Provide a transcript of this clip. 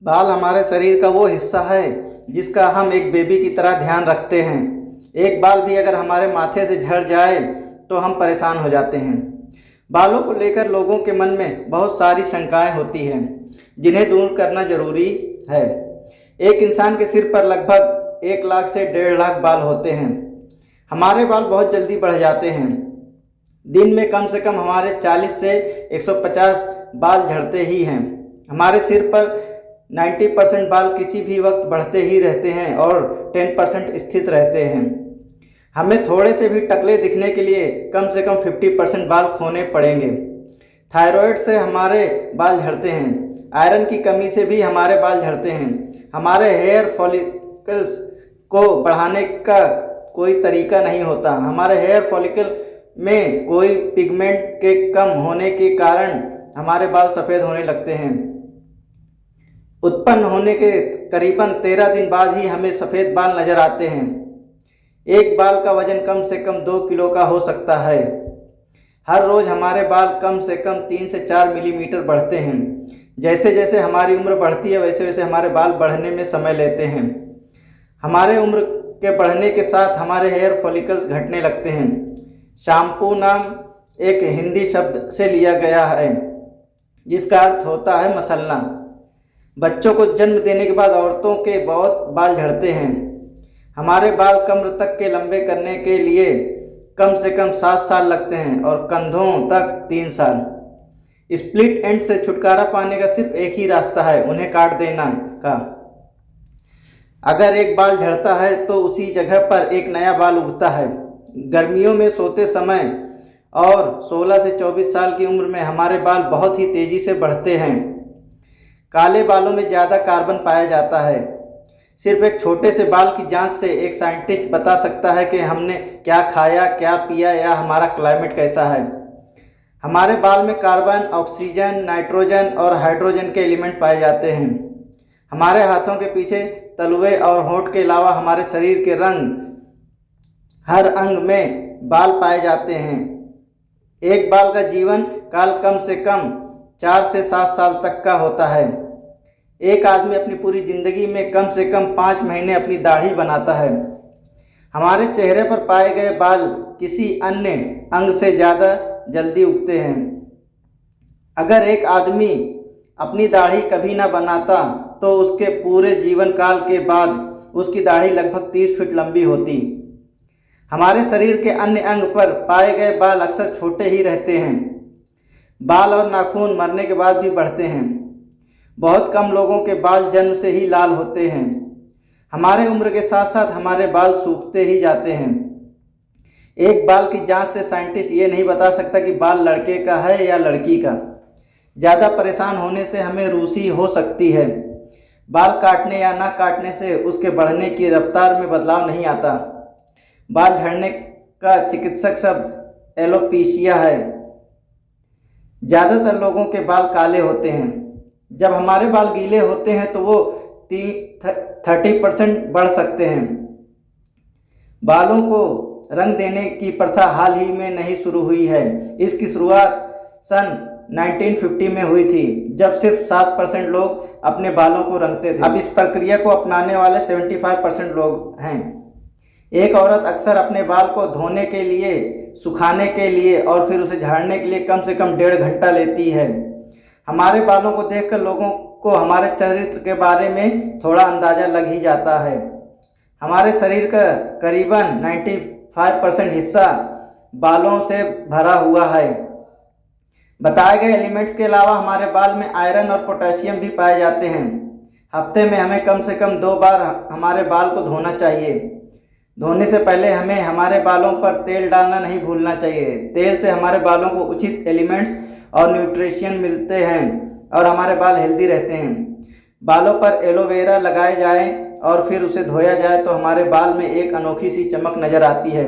बाल हमारे शरीर का वो हिस्सा है जिसका हम एक बेबी की तरह ध्यान रखते हैं। एक बाल भी अगर हमारे माथे से झड़ जाए तो हम परेशान हो जाते हैं। बालों को लेकर लोगों के मन में बहुत सारी शंकाएं होती हैं जिन्हें दूर करना जरूरी है। एक इंसान के सिर पर लगभग 1 लाख से 1.5 लाख बाल होते हैं। हमारे बाल बहुत जल्दी बढ़ जाते हैं। दिन में कम से कम हमारे 40 से 150 बाल झड़ते ही हैं। हमारे सिर पर 90% बाल किसी भी वक्त बढ़ते ही रहते हैं और 10% स्थित रहते हैं। हमें थोड़े से भी टकले दिखने के लिए कम से कम 50% बाल खोने पड़ेंगे। थायराइड से हमारे बाल झड़ते हैं। आयरन की कमी से भी हमारे बाल झड़ते हैं। हमारे हेयर फॉलिकल्स को बढ़ाने का कोई तरीका नहीं होता। हमारे हेयर फॉलिकल में कोई पिगमेंट के कम होने के कारण हमारे बाल सफ़ेद होने लगते हैं। उत्पन्न होने के करीबन 13 दिन बाद ही हमें सफ़ेद बाल नज़र आते हैं। एक बाल का वजन कम से कम 2 किलो का हो सकता है। हर रोज़ हमारे बाल कम से कम 3 से 4 मिलीमीटर बढ़ते हैं। जैसे जैसे हमारी उम्र बढ़ती है वैसे वैसे हमारे बाल बढ़ने में समय लेते हैं। हमारे उम्र के बढ़ने के साथ हमारे हेयर फॉलिकल्स घटने लगते हैं। शैम्पू नाम एक हिंदी शब्द से लिया गया है जिसका अर्थ होता है मसलना। बच्चों को जन्म देने के बाद औरतों के बहुत बाल झड़ते हैं। हमारे बाल कमर तक के लंबे करने के लिए कम से कम 7 साल लगते हैं और कंधों तक 3 साल। स्प्लिट एंड से छुटकारा पाने का सिर्फ एक ही रास्ता है, उन्हें काट देना का। अगर एक बाल झड़ता है तो उसी जगह पर एक नया बाल उगता है। गर्मियों में सोते समय और 16 से 24 साल की उम्र में हमारे बाल बहुत ही तेज़ी से बढ़ते हैं। काले बालों में ज़्यादा कार्बन पाया जाता है। सिर्फ एक छोटे से बाल की जांच से एक साइंटिस्ट बता सकता है कि हमने क्या खाया, क्या पिया या हमारा क्लाइमेट कैसा है। हमारे बाल में कार्बन, ऑक्सीजन, नाइट्रोजन और हाइड्रोजन के एलिमेंट पाए जाते हैं। हमारे हाथों के पीछे तलवे और होंठ के अलावा हमारे शरीर के रंग हर अंग में बाल पाए जाते हैं। एक बाल का जीवन काल कम से कम 4 से 7 साल तक का होता है। एक आदमी अपनी पूरी ज़िंदगी में कम से कम 5 महीने अपनी दाढ़ी बनाता है। हमारे चेहरे पर पाए गए बाल किसी अन्य अंग से ज़्यादा जल्दी उगते हैं। अगर एक आदमी अपनी दाढ़ी कभी ना बनाता तो उसके पूरे जीवन काल के बाद उसकी दाढ़ी लगभग 30 फीट लंबी होती। हमारे शरीर के अन्य अंग पर पाए गए बाल अक्सर छोटे ही रहते हैं। बाल और नाखून मरने के बाद भी बढ़ते हैं। बहुत कम लोगों के बाल जन्म से ही लाल होते हैं। हमारे उम्र के साथ साथ हमारे बाल सूखते ही जाते हैं। एक बाल की जांच से साइंटिस्ट ये नहीं बता सकता कि बाल लड़के का है या लड़की का। ज़्यादा परेशान होने से हमें रूसी हो सकती है। बाल काटने या ना काटने से उसके बढ़ने की रफ्तार में बदलाव नहीं आता। बाल झड़ने का चिकित्सक शब्द एलोपेशिया है। ज़्यादातर लोगों के बाल काले होते हैं। जब हमारे बाल गीले होते हैं तो वो 30% बढ़ सकते हैं। बालों को रंग देने की प्रथा हाल ही में नहीं शुरू हुई है। इसकी शुरुआत सन 1950 में हुई थी जब सिर्फ 7% लोग अपने बालों को रंगते थे। अब इस प्रक्रिया को अपनाने वाले 75% लोग हैं। एक औरत अक्सर अपने बाल को धोने के लिए, सुखाने के लिए और फिर उसे झाड़ने के लिए कम से कम 1.5 घंटा लेती है। हमारे बालों को देखकर लोगों को हमारे चरित्र के बारे में थोड़ा अंदाज़ा लग ही जाता है। हमारे शरीर का करीबन 95% हिस्सा बालों से भरा हुआ है। बताए गए एलिमेंट्स के अलावा हमारे बाल में आयरन और पोटेशियम भी पाए जाते हैं। हफ्ते में हमें कम से कम 2 बार हमारे बाल को धोना चाहिए। धोने से पहले हमें हमारे बालों पर तेल डालना नहीं भूलना चाहिए। तेल से हमारे बालों को उचित एलिमेंट्स और न्यूट्रिशन मिलते हैं और हमारे बाल हेल्दी रहते हैं। बालों पर एलोवेरा लगाए जाए और फिर उसे धोया जाए तो हमारे बाल में एक अनोखी सी चमक नज़र आती है।